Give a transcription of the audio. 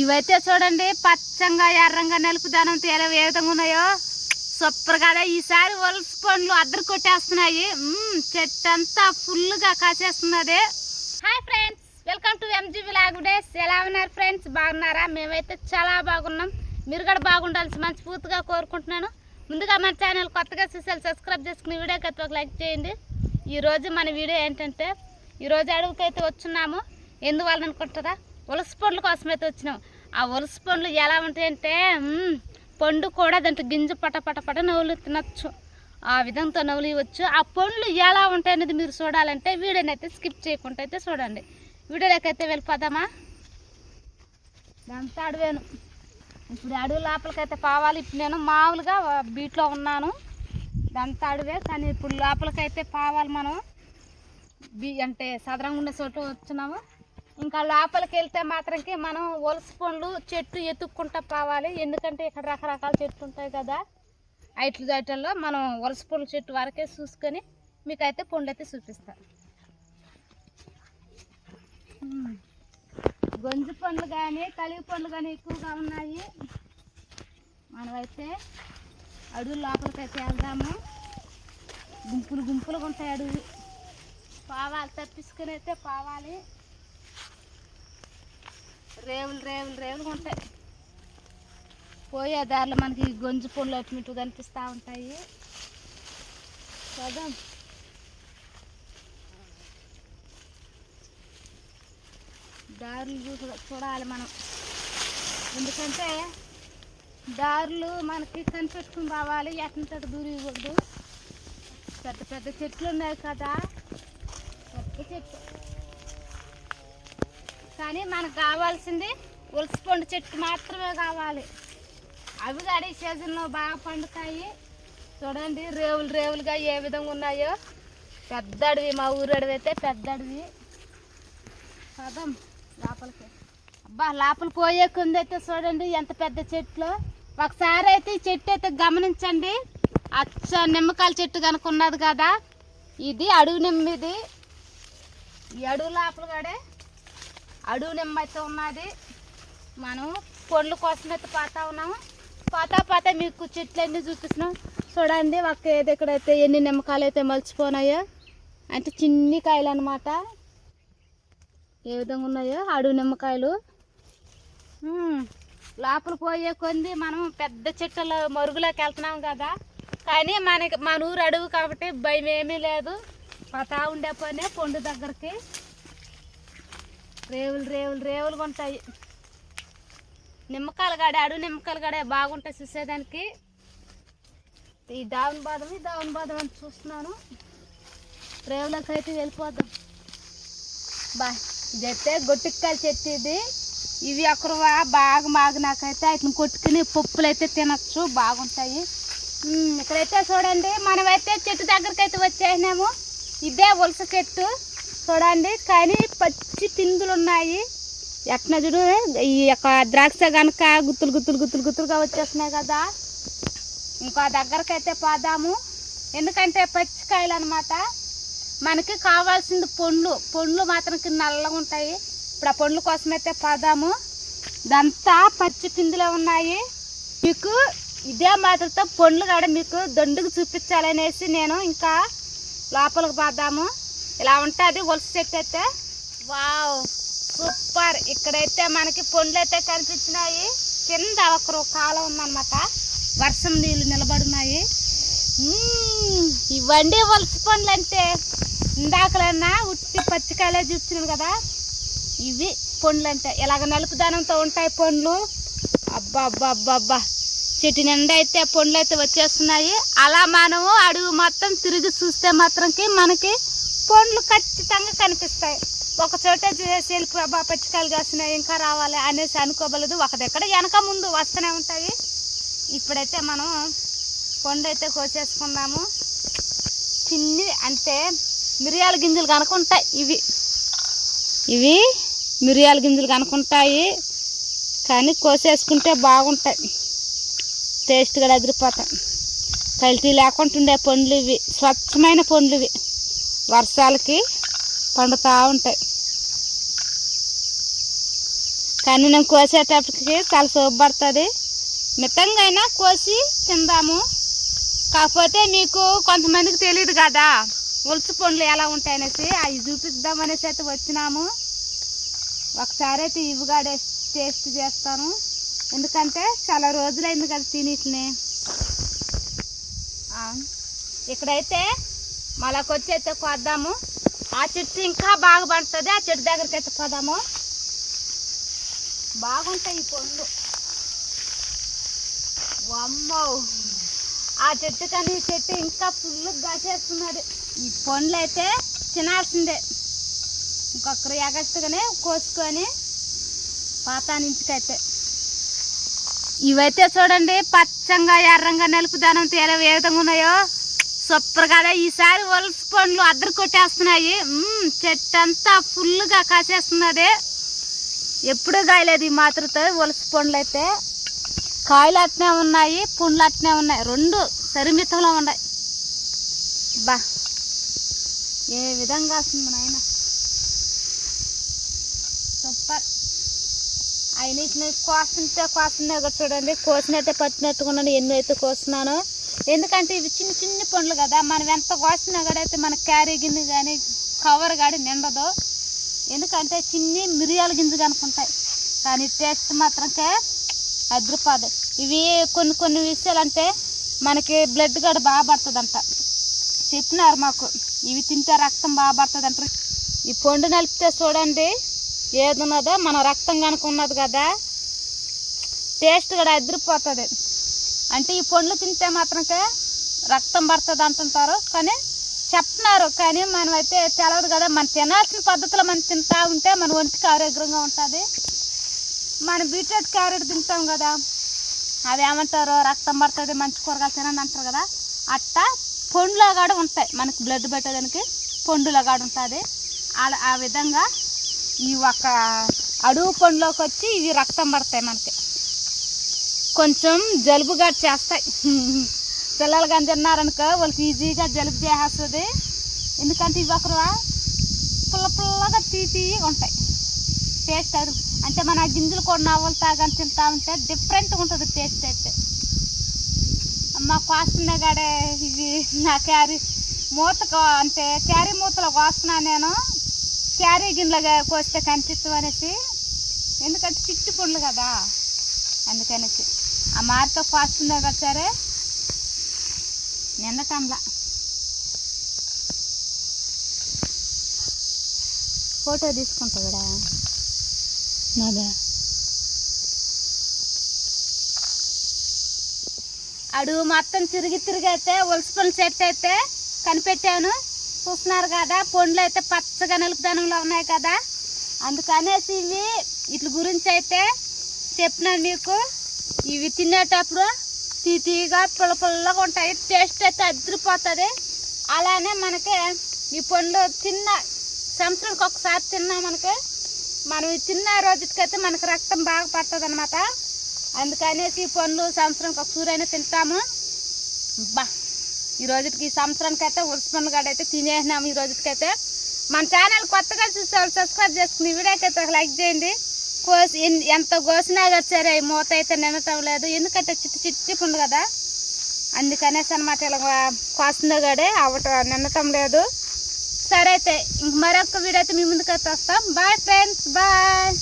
ఇవైతే చూడండి పచ్చంగా ఎర్రంగా నలుపుదానం తేల ఏ విధంగా ఉన్నాయో సూపర్ కదా. ఈసారి వలస పండ్లు అద్దరు కొట్టేస్తున్నాయి. చెట్టు అంతా ఫుల్గా కాసేస్తున్నది. Hi friends, welcome to MG vlog days. ఎలా ఉన్నారు ఫ్రెండ్స్? బాగున్నారా? మేమైతే చాలా బాగున్నాం. మీరు కూడా బాగుండాల్సి మనస్ఫూర్తిగా కోరుకుంటున్నాను. ముందుగా మన ఛానల్ కొత్తగా చూసారు సబ్స్క్రైబ్ చేసుకుని వీడియోకి అయితే ఒక లైక్ చేయండి. ఈరోజు మన వీడియో ఏంటంటే, ఈరోజు అడవికైతే వచ్చున్నాము. ఎందువల్ల అనుకుంటారా? వలస పండ్ల కోసం అయితే వచ్చినాం. ఆ వలస పండ్లు ఎలా ఉంటాయంటే పండు కూడా దాంట్లో గింజ పట పట పట నవ్వులు తినచ్చు. ఆ విధంగా నవ్వులు ఇవ్వచ్చు. ఆ పండ్లు ఎలా ఉంటాయనేది మీరు చూడాలంటే వీడియోని అయితే స్కిప్ చేయకుండా అయితే చూడండి. వీడియోలోకి అయితే వెళ్ళిపోదామా? దాంతో అడవేను. ఇప్పుడు అడవి లోపలికైతే పోవాలి. ఇప్పుడు నేను మామూలుగా బీట్లో ఉన్నాను. దాంతో అడవే, కానీ ఇప్పుడు లోపలికైతే పోవాలి. మనం అంటే సదరంగా ఉండే చోటు వచ్చినాము. ఇంకా లోపలికి వెళ్తే మాత్రంకి మనం వలస పండ్లు చెట్టు ఎత్తుక్కుంటా పోవాలి. ఎందుకంటే ఇక్కడ రకరకాల చెట్లు ఉంటాయి కదా. ఐట్లలో మనం వలస పండ్ల చెట్టు వరకే చూసుకొని మీకైతే పండ్లు అయితే చూపిస్తాను. గొంజు పండ్లు కానీ కలిగి పండ్లు కానీ ఎక్కువగా ఉన్నాయి. మనమైతే అడవి లోపలికైతే వెళ్దాము. గుంపులు గుంపులుగా ఉంటాయి అడవి. పోవాలి, తప్పించుకొని అయితే పోవాలి. రేవులు రేవులు రేవులుగా ఉంటాయి. పోయే దారిలో మనకి గొంజు పండ్లు అటు కనిపిస్తూ ఉంటాయి కదా. దారులు చూడాలి మనం. ఎందుకంటే దారులు మనకి కనిపెట్టుకుని రావాలి. ఎట్లంతటి దూరం ఇవ్వద్దు. పెద్ద పెద్ద చెట్లు ఉన్నాయి కదా, పెద్ద చెట్లు. కానీ మనకు కావాల్సింది వలస పండు చెట్టు మాత్రమే కావాలి. అవి కూడా ఈ సీజన్లో బాగా పండుతాయి. చూడండి రేవులు రేవులుగా ఏ విధంగా ఉన్నాయో. పెద్ద అడవి, మా ఊరు అడవి అయితే పెద్ద అడవి. పదం లోపలికి. అబ్బా, లోపల పోయే కొంది అయితే చూడండి ఎంత పెద్ద చెట్లు. ఒకసారి అయితే ఈ చెట్టు అయితే గమనించండి. అచ్చ నిమ్మకాయల చెట్టు కనుక ఉన్నది కదా, ఇది అడవి నిమ్మ. ఇది ఈ అడవి లోపల కూడా అడవి నిమ్మ అయితే ఉన్నది. మనం పండ్ల కోసం అయితే పోతా ఉన్నాము. పోతా మీకు చెట్లు అన్నీ చూపిస్తున్నాం. చూడండి ఒక ఎక్కడైతే ఎన్ని నిమ్మకాయలు అయితే మలిచిపోయినాయో, అంటే చిన్ని కాయలు అన్నమాట. ఏ విధంగా ఉన్నాయో అడవి నిమ్మకాయలు. లోపల పోయే కొంది మనం పెద్ద చెట్ల మరుగులోకి వెళ్తున్నాం కదా. కానీ మన ఊరు అడవి కాబట్టి భయం ఏమీ లేదు. పోతా ఉండే పనే పండు దగ్గరికి. రేవులు రేవులు రేవులుగా ఉంటాయి. నిమ్మకాయలు కాడే, అడవి నిమ్మకాయలు కాడే బాగుంటాయి చూసేదానికి. ఈ దావన్ బాదం అని చూస్తున్నాను. రేవులకి అయితే వెళ్ళిపోదాం. ఇదైతే గొట్టికాయల చెట్టు. ఇవి అక్కడ బాగా మాగినాకైతే వాటిని కొట్టుకుని పప్పులు అయితే తినచ్చు, బాగుంటాయి. ఇక్కడైతే చూడండి మనమైతే చెట్టు దగ్గరికి అయితే వచ్చేసినాము. ఇదే వలస చెట్టు చూడండి. కానీ పచ్చి పిందులు ఉన్నాయి. ఎట్లా చూడు, ఈ యొక్క ద్రాక్ష కనుక గుత్తులుగా వచ్చేస్తున్నాయి కదా. ఇంకో దగ్గరకైతే అయితే పోదాము. ఎందుకంటే పచ్చికాయలు అనమాట. మనకి కావాల్సింది పండ్లు మాత్రం నల్లగా ఉంటాయి. ఇప్పుడు ఆ పండ్ల కోసం అయితే పోదాము. ఇదంతా పచ్చి పిందులే ఉన్నాయి. మీకు ఇదే మాటలతో పండ్లు కూడా మీకు దొండుకు చూపించాలనేసి నేను ఇంకా లోపలికి పోదాము. ఇలా ఉంటుంది వలస చెట్టు అయితే. Wow, super. ఇక్కడైతే మనకి పండ్లు అయితే కనిపించినాయి. కింద ఒకరు కాలం ఉందన్నమాట. వర్షం నీళ్ళు నిలబడున్నాయి. ఇవ్వండి వలస పండ్లు అంటే. ఇందాకలన్నా ఉట్టి పచ్చికాయలే చూస్తున్నాను కదా. ఇవి పండ్లు అంటే ఇలాగ నలుపుదానంతో ఉంటాయి పండ్లు. అబ్బా, చెట్టు నిండా అయితే పండ్లు అయితే వచ్చేస్తున్నాయి. అలా మనము అడుగు మొత్తం తిరిగి చూస్తే మాత్రంకి మనకి పండ్లు ఖచ్చితంగా కనిపిస్తాయి. ఒక చోట చూసేసి వెళ్ళిపోబా పచ్చికాయలు కాస్తున్నాయి ఇంకా రావాలి అనేసి అనుకోబలదు. ఒక దగ్గర వెనక ముందు వస్తూనే ఉంటాయి. ఇప్పుడైతే మనం పండు అయితే కోసేసుకుందాము. చిన్ని అంటే మిరియాల గింజలు కనుకుంటాయి. ఇవి మిరియాల గింజలు కనుకుంటాయి. కానీ కోసేసుకుంటే బాగుంటాయి. టేస్ట్ కూడా అదిరిపోతాయి. కల్తీ లేకుండా ఉండే పండ్లు ఇవి. స్వచ్ఛమైన పండ్లు ఇవి. వర్షాలకి పండుతూ ఉంటాయి. కానీ నేను కోసేటప్పటికి చాలా సోపడుతుంది. మితంగా అయినా కోసి తిందాము. కాకపోతే మీకు కొంతమందికి తెలియదు కదా ఉలస పండ్లు ఎలా ఉంటాయనేసి, అవి చూపిద్దామనేసి అయితే వచ్చినాము. ఒకసారి అయితే ఇవిగా టేస్ట్ చేస్తాను, ఎందుకంటే చాలా రోజులైంది కదా తినీటిని. ఇక్కడైతే మళ్ళకొచ్చి అయితే కోద్దాము. ఆ చెట్టు ఇంకా బాగా పండుతుంది, ఆ చెట్టు దగ్గరికి అయితే పోదాము. బాగుంటాయి ఈ పండ్లు. అమ్మో, ఆ చెట్టు కానీ ఈ చెట్టు ఇంకా ఫుల్ కాసేస్తున్నది. ఈ పండ్లు అయితే తినాల్సిందే. ఇంకొకరు ఎగస్ట్గానే కోసుకొని పాతానింటికైతే. ఇవైతే చూడండి పచ్చంగా ఎర్రంగా నలుపు దానంతో ఎలా ఏ విధంగా ఉన్నాయో సూపర్ కదా. ఈసారి ఉలస పండ్లు అద్దరు కొట్టేస్తున్నాయి. చెట్టు అంతా ఫుల్గా కాసేస్తున్నది. ఎప్పుడూ కాయలేదు ఈ మాత్రతో ఉలస పండ్లు అయితే. కాయలు అట్నే ఉన్నాయి, పండ్లు అట్నే ఉన్నాయి, రెండు సరిమితంలో ఉన్నాయి. బా ఏ విధంగా వస్తుంది నాయన, సూపర్. అయినీటిని కోస్తుంటే కూడా చూడండి, కోసినైతే పట్టినట్టుకున్నాను. ఎన్ని అయితే కోస్తున్నాను, ఎందుకంటే ఇవి చిన్న చిన్న పండ్లు కదా. మనం ఎంత కోసినా కూడా అయితే మన క్యారీ గిన్నె కానీ కవర్ కానీ నిండదు. ఎందుకంటే చిన్ని మిరియాల గింజ కనుకుంటాయి, కానీ టేస్ట్ మాత్రంకే అదిరిపోదు. ఇవి కొన్ని విషయాలు అంటే మనకి బ్లడ్ కూడా బాగా పడుతుందంట చెప్పినారు మాకు. ఇవి తింటే రక్తం బాగా పడుతుంది అంటారు. ఈ పండు నలిపితే చూడండి ఏదున్నదో మన రక్తం కనుక ఉన్నది కదా, టేస్ట్ కూడా అదిరిపోతుంది. అంటే ఈ పండ్లు తింటే మాత్రంకే రక్తం పడుతుంది అంటుంటారు, కానీ చెప్తున్నారు. కానీ మనమైతే తెలవదు కదా. మనం తినాల్సిన పద్ధతిలో మనం తింటా ఉంటే మన ఒంటికి ఆరోగ్యంగా ఉంటుంది. మన బీట్రూట్ క్యారెట్ తింటాం కదా, అవి ఏమంటారు రక్తం పడుతుంది మంచి కూరగాయలు తినండి అంటారు కదా. అట్టా పండులో కూడా ఉంటాయి, మనకి బ్లడ్ పెట్టడానికి పండులో కూడా ఉంటుంది. ఆ విధంగా ఈ ఒక అడుగు పండులోకి వచ్చి ఇవి రక్తం పడతాయి. మనకి కొంచెం జలుబు కూడా చేస్తాయి. పిల్లలు కానీ తిన్నారనుకో వాళ్ళకి ఈజీగా జలుబు చేసేస్తుంది. ఎందుకంటే ఇవి ఒకరు పుల్లగా తీపిగా ఉంటాయి. టేస్ట్ అది అంటే మన గింజలు కూడా నవ్వులు తాగని తింటా ఉంటే డిఫరెంట్గా ఉంటుంది టేస్ట్ అయితే. అమ్మ కోస్తున్నా కాడే ఇవి నా క్యారీ మూత అంటే క్యారీ మూతలో కోస్తున్నా నేను. క్యారీ గిన్నెలో కోస్తే కనిపిస్తాం అనేసి, ఎందుకంటే చిట్టి పండ్లు కదా అందుకనేసి. ఆ మారితో కోస్తుందా కదా సరే నిన్నటంలా ఫోటో తీసుకుంటా కూడా నాదా. అడుగు మొత్తం తిరిగి అయితే ఉలస పండ్ల చెట్టు అయితే కనిపెట్టాను. చూస్తున్నారు కదా, పండ్లు అయితే పచ్చగా నలుపుదనంలో ఉన్నాయి కదా, అందుకనేసి ఇవి ఇట్ల గురించి అయితే చెప్పినాను మీకు. ఇవి తినేటప్పుడు తీగా పుల్లగా ఉంటాయి, టేస్ట్ అయితే అదిరిపోతుంది. అలానే మనకి ఈ పండ్లు తిన్న సంవత్సరానికి ఒకసారి తిన్నా మనకి, మనం తిన్న రోజుకైతే మనకు రక్తం బాగా పడుతుంది అనమాట. అందుకనేసి ఈ పండ్లు సంవత్సరానికి ఒక సూరైనా తింటాము. బా ఈ రోజుకి ఈ సంవత్సరానికి అయితే ఉలస పండ్లు కూడా అయితే తినేసినాము. ఈ రోజుకైతే మన ఛానల్ కొత్తగా చూసేవాళ్ళు సబ్స్క్రైబ్ చేసుకుని వీడియోకి అయితే లైక్ చేయండి. ఎంత కోసినా కదా సరే మూత అయితే నిండటం లేదు, ఎందుకంటే చిట్టి పండు కదా అందుకనేసి అనమాట. ఇలా కోస్తుందో కూడా నిండటం లేదు. సరే అయితే ఇంక మరొక వీడియో అయితే మీ ముందుకైతే వస్తాం. Bye friends, bye.